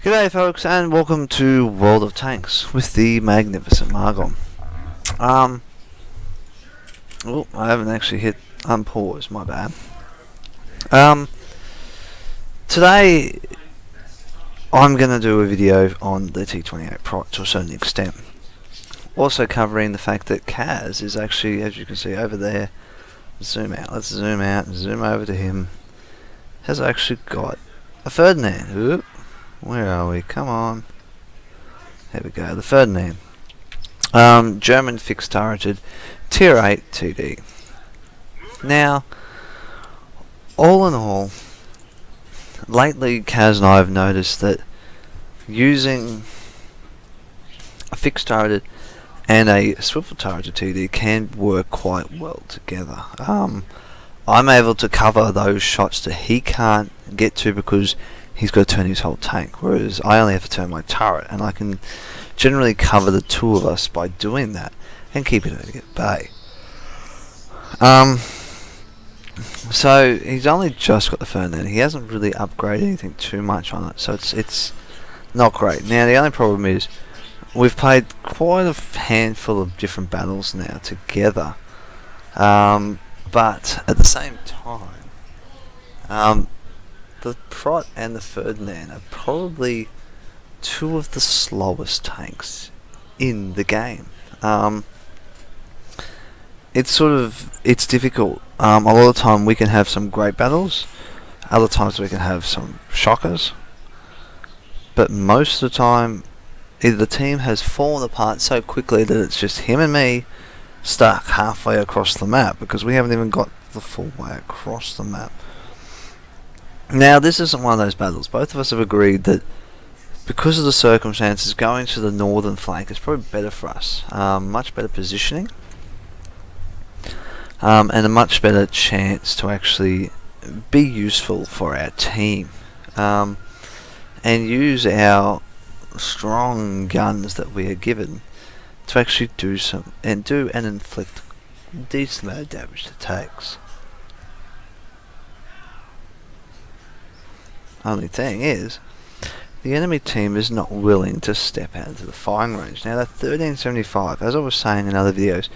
G'day folks, and welcome to World of Tanks with the Magnificent Margon. Oh, I haven't actually hit unpause, my bad. Today I'm going to do a video on the T28 prot to a certain extent. Also covering the fact that Kaz is actually, as you can see over there, zoom out, let's zoom out and zoom over to him, has actually got a Ferdinand. Oop. Where are we? Come on. There we go, the Ferdinand. German fixed turreted Tier 8 TD. Now, all in all, lately Kaz and I have noticed that using a fixed turreted and a swivel turreted TD can work quite well together. I'm able to cover those shots that he can't get to because he's got to turn his whole tank, whereas I only have to turn my turret, and I can generally cover the two of us by doing that and keep it at bay. So he's only just got the Ferdinand. He hasn't really upgraded anything too much on it, so it's not great. Now the only problem is we've played quite a handful of different battles now together, but at the same time, the prot and the Ferdinand are probably two of the slowest tanks in the game. It's difficult. A lot of the time we can have some great battles, other times we can have some shockers, but most of the time either the team has fallen apart so quickly that it's just him and me stuck halfway across the map because we haven't even got the full way across the map. Now this isn't one of those battles. Both of us have agreed that because of the circumstances, going to the northern flank is probably better for us. Much better positioning, and a much better chance to actually be useful for our team, and use our strong guns that we are given to actually do and inflict a decent amount of damage to tanks. Only thing is, the enemy team is not willing to step out into the firing range. Now that 1375, as I was saying in other videos,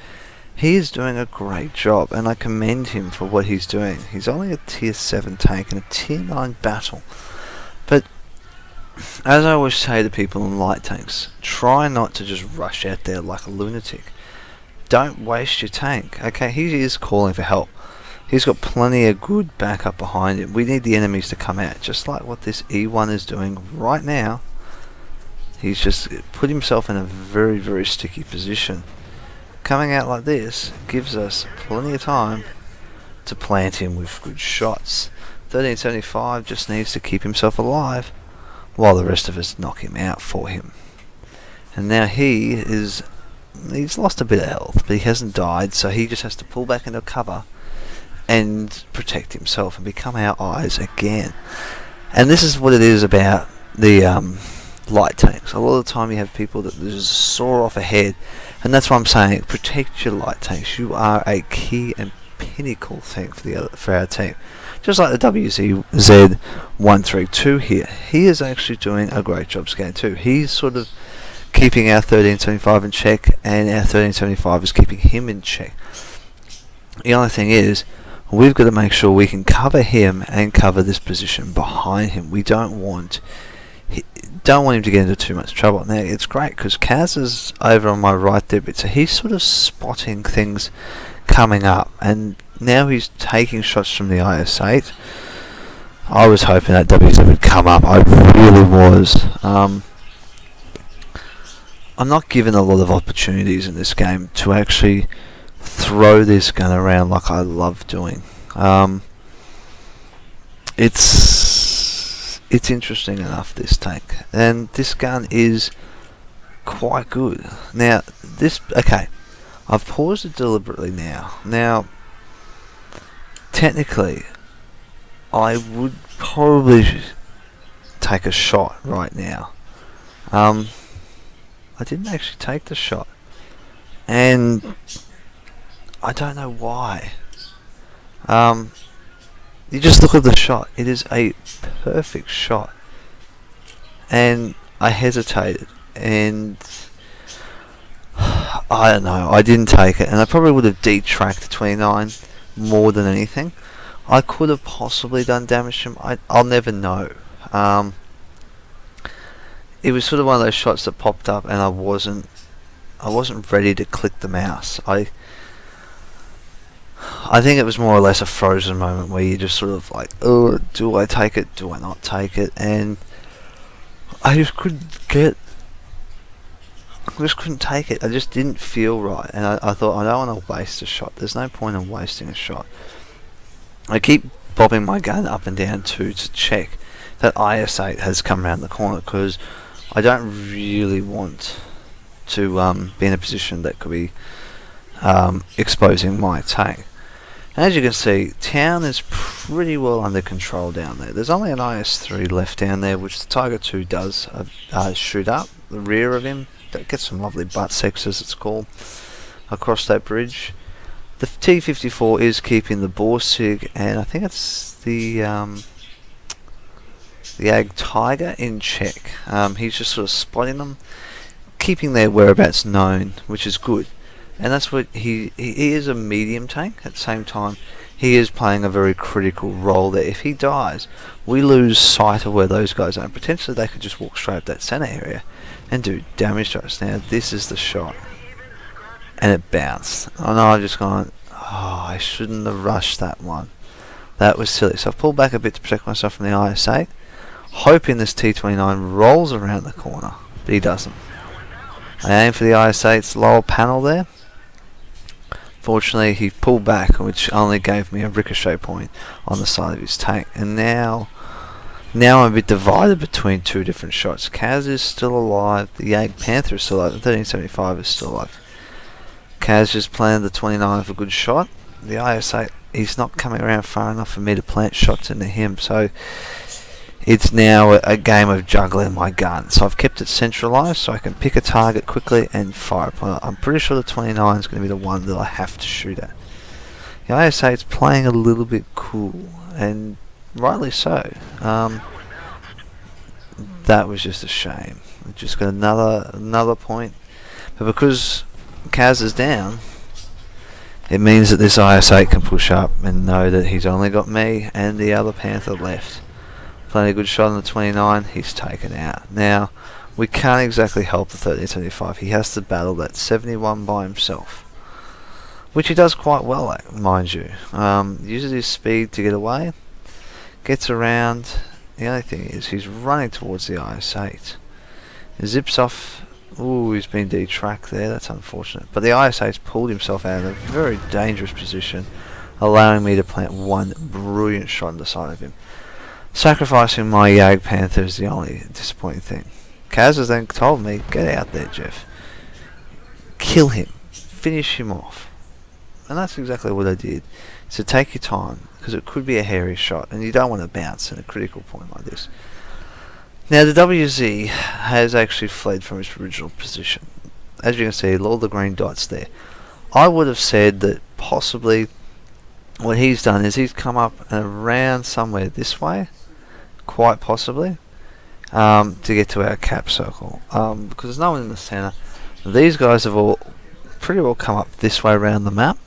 he is doing a great job, and I commend him for what he's doing. He's only a tier 7 tank in a tier 9 battle, but as I always say to people in light tanks, try not to just rush out there like a lunatic. Don't waste your tank. Okay, he is calling for help. He's got plenty of good backup behind him. We need the enemies to come out, just like what this E1 is doing right now. He's just put himself in a very, very sticky position. Coming out like this gives us plenty of time to plant him with good shots. 1375 just needs to keep himself alive while the rest of us knock him out for him. And now he's lost a bit of health, but he hasn't died, so he just has to pull back into cover and protect himself and become our eyes again. And this is what it is about the light tanks. A lot of the time you have people that just soar off ahead, and that's why I'm saying protect your light tanks. You are a key and pinnacle thing for our team. Just like the WZZ132 here, he is actually doing a great job scanning too. He's sort of keeping our 1375 in check, and our 1375 is keeping him in check. The only thing is, we've got to make sure we can cover him and cover this position behind him. We don't want him to get into too much trouble. Now it's great because Kaz is over on my right there, so he's sort of spotting things coming up, and now he's taking shots from the IS-8. I was hoping that WZ would come up. I really was. I'm not given a lot of opportunities in this game to actually throw this gun around like I love doing. It's interesting enough, this tank, and this gun is quite good. Now okay, I've paused it deliberately now. Technically I would probably take a shot right now. I didn't actually take the shot, and I don't know why. You just look at the shot. It is a perfect shot. and I hesitated, and I don't know, I didn't take it, and I probably would have detracked the 29 more than anything. I could have possibly done damage to him. I'll never know. It was sort of one of those shots that popped up, and I wasn't ready to click the mouse. I think it was more or less a frozen moment where you just sort of like, oh, do I take it? Do I not take it? And I just couldn't take it. I just didn't feel right, and I thought, I don't want to waste a shot. There's no point in wasting a shot. I keep bobbing my gun up and down too to check that IS-8 has come around the corner, because I don't really want to be in a position that could be exposing my tank. And as you can see, town is pretty well under control down there. There's only an IS-3 left down there, which the Tiger II does shoot up the rear of him. That gets some lovely butt sex, as it's called, across that bridge. The T-54 is keeping the Borsig, and I think it's the Ag Tiger in check. He's just sort of spotting them, keeping their whereabouts known, which is good. And that's what he is, a medium tank. At the same time, he is playing a very critical role there. If he dies, we lose sight of where those guys are. And potentially they could just walk straight up that centre area and do damage to us. Now, this is the shot. And it bounced. I know, I've just gone, oh, I shouldn't have rushed that one. That was silly. So I've pulled back a bit to protect myself from the IS-8, hoping this T29 rolls around the corner, but he doesn't. I aim for the IS-8's lower panel there. Fortunately, he pulled back, which only gave me a ricochet point on the side of his tank. And now I'm a bit divided between two different shots. Kaz is still alive. The Ag Panther is still alive. The 1375 is still alive. Kaz just planted the 29 for a good shot. The IS-8, he's not coming around far enough for me to plant shots into him. So it's now a game of juggling my gun. So I've kept it centralised so I can pick a target quickly and fire upon it. I'm pretty sure the 29 is going to be the one that I have to shoot at. The IS-8 is playing a little bit cool, and rightly so. That was just a shame. We just got another point. But because Kaz is down, it means that this IS-8 can push up and know that he's only got me and the other Panther left. Plenty of good shot on the 29, he's taken out. Now, we can't exactly help the 1375. He has to battle that 71 by himself, which he does quite well at, mind you. Uses his speed to get away, gets around. The only thing is, he's running towards the IS-8. Zips off. Ooh, he's been detracked there, that's unfortunate. But the IS-8's pulled himself out of a very dangerous position, allowing me to plant one brilliant shot on the side of him. Sacrificing my Yag Panther is the only disappointing thing. Kaz has then told me, get out there, Jeff. Kill him. Finish him off. And that's exactly what I did. So take your time, because it could be a hairy shot, and you don't want to bounce at a critical point like this. Now, the WZ has actually fled from its original position. As you can see, all the green dots there. I would have said that possibly what he's done is he's come up and around somewhere this way, quite possibly, to get to our cap circle. Because there's no one in the centre. These guys have all pretty well come up this way around the map,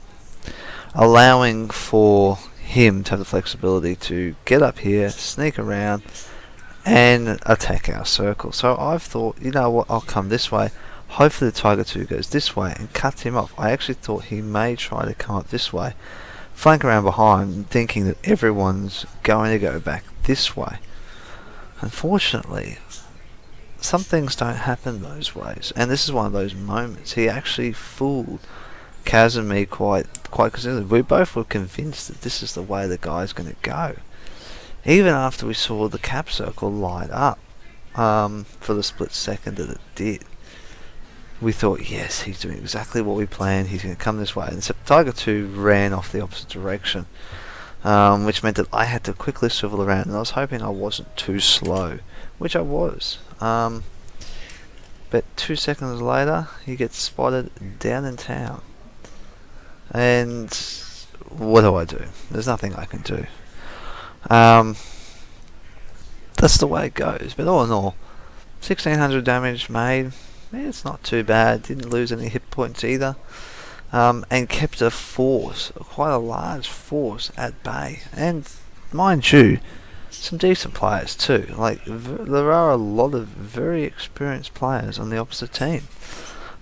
allowing for him to have the flexibility to get up here, sneak around, and attack our circle. So I've thought, you know what, I'll come this way. Hopefully the Tiger II goes this way and cuts him off. I actually thought he may try to come up this way, flank around behind, thinking that everyone's going to go back this way. Unfortunately, some things don't happen those ways, and this is one of those moments. He actually fooled Kaz and me quite considerably. We both were convinced that this is the way the guy's going to go, even after we saw the cap circle light up for the split second that it did. We thought, yes, he's doing exactly what we planned. He's going to come this way. And so Tiger II ran off the opposite direction, which meant that I had to quickly swivel around. And I was hoping I wasn't too slow, which I was. But 2 seconds later, he gets spotted down in town. And what do? There's nothing I can do. That's the way it goes. But all in all, 1600 damage made. Yeah, it's not too bad. Didn't lose any hit points either. And kept a force, quite a large force, at bay. And mind you, some decent players too. Like, there are a lot of very experienced players on the opposite team.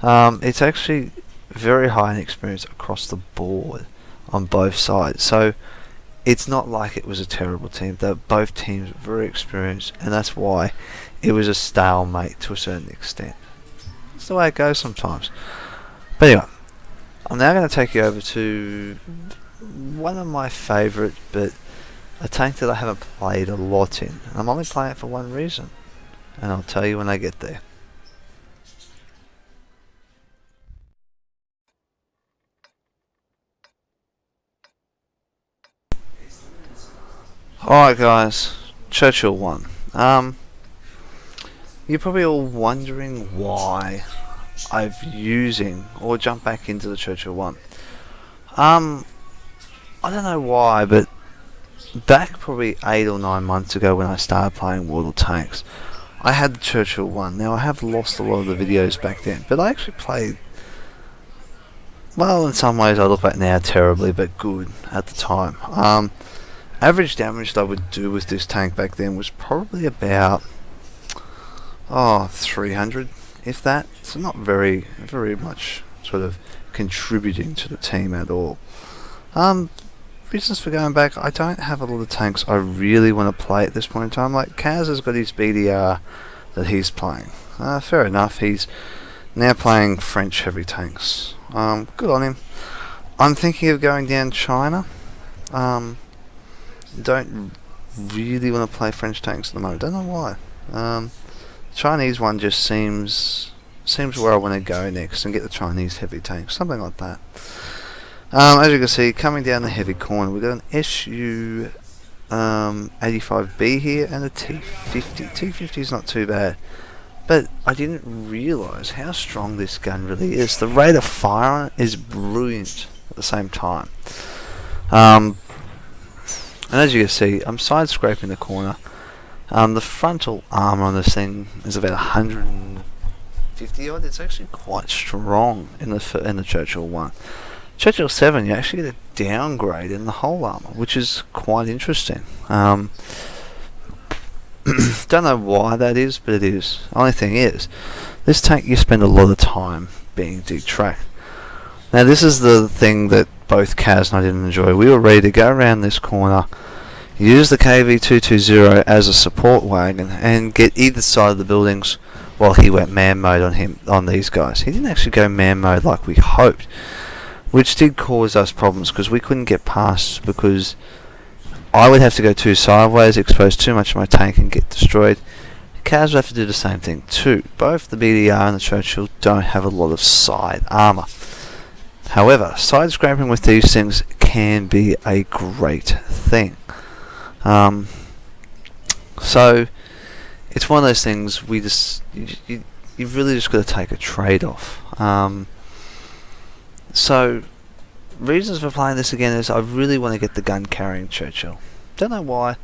It's actually very high in experience across the board on both sides. So it's not like it was a terrible team. Both teams were very experienced, and that's why it was a stalemate to a certain extent. That's the way it goes sometimes. But anyway, I'm now going to take you over to one of my favourite, but a tank that I haven't played a lot in. I'm only playing it for one reason, and I'll tell you when I get there. Alright guys, Churchill I. You're probably all wondering why I've using or jump back into the Churchill I. I don't know why, but back probably 8 or 9 months ago when I started playing World of Tanks, I had the Churchill I. Now I have lost a lot of the videos back then, but I actually played, well, in some ways I look back now terribly, but good at the time. Average damage that I would do with this tank back then was probably about 300, if that. So not very much sort of contributing to the team at all. Reasons for going back, I don't have a lot of tanks I really want to play at this point in time. Like, Kaz has got his BDR that he's playing. Fair enough, he's now playing French heavy tanks. Good on him. I'm thinking of going down China. Don't really want to play French tanks at the moment. Don't know why. Chinese one just seems where I want to go next and get the Chinese heavy tanks, something like that. As you can see, coming down the heavy corner, we've got an SU 85B here and a T50. T50 is not too bad, but I didn't realise how strong this gun really is. The rate of fire is brilliant at the same time. And as you can see, I'm side scraping the corner. The frontal armour on this thing is about 150 odd. It's actually quite strong in the Churchill I. Churchill 7, you actually get a downgrade in the whole armour, which is quite interesting. Don't know why that is, but it is. Only thing is, this tank you spend a lot of time being detracked. Now this is the thing that both Kaz and I didn't enjoy. We were ready to go around this corner, use the KV-220 as a support wagon, and get either side of the buildings while he went man mode on these guys. He didn't actually go man mode like we hoped, which did cause us problems because we couldn't get past, because I would have to go too sideways, expose too much of my tank and get destroyed. Kaz would have to do the same thing too. Both the BDR and the Churchill don't have a lot of side armour. However, side scraping with these things can be a great thing. So it's one of those things you've really just got to take a trade-off. So reasons for playing this again is I really want to get the gun carrying Churchill. Don't know why.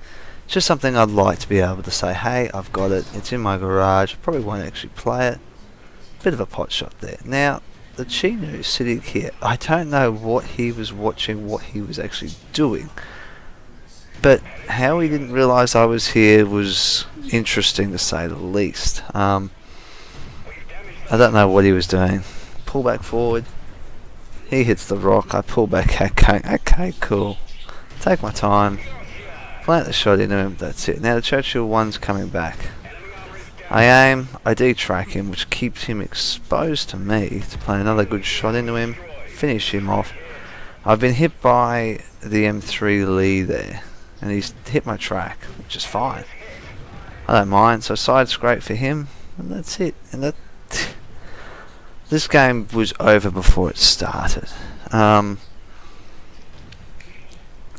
It's just something I'd like to be able to say, hey, I've got it, it's in my garage. I probably won't actually play it. Bit of a pot shot there. Now, the Chinu sitting here, I don't know what he was watching, what he was actually doing, but how he didn't realise I was here was interesting to say the least. I don't know what he was doing. Pull back forward, he hits the rock, I pull back, okay, cool. Take my time, plant the shot into him, that's it. Now the Churchill I's coming back. I aim, I detrack him, which keeps him exposed to me to play another good shot into him, finish him off. I've been hit by the M3 Lee there, and he's hit my track, which is fine. I don't mind, so side scrape for him, and that's it. And this game was over before it started. It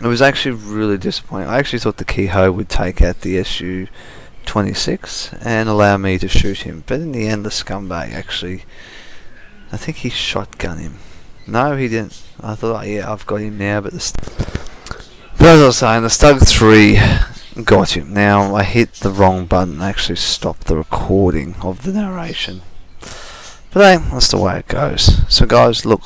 was actually really disappointing. I actually thought the Keyho would take out the SU-26 and allow me to shoot him, but in the end the scumbag actually, I think he shotgun him. No, he didn't. I thought, oh, yeah, I've got him now, but as I was saying, the Stug 3 Got you. Now I hit the wrong button and actually stopped the recording of the narration. But hey, that's the way it goes. So guys, look,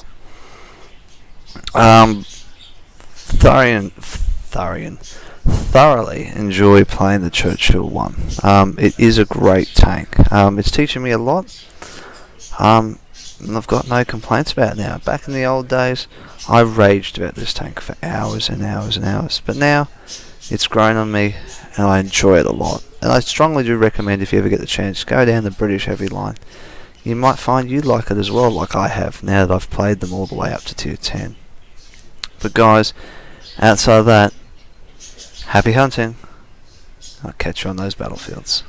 thoroughly enjoy playing the Churchill I. It is a great tank. It's teaching me a lot. And I've got no complaints about it now. Back in the old days, I raged about this tank for hours and hours and hours. But now, it's grown on me, and I enjoy it a lot. And I strongly do recommend, if you ever get the chance, go down the British heavy line. You might find you like it as well, like I have, now that I've played them all the way up to tier 10. But guys, outside of that, happy hunting. I'll catch you on those battlefields.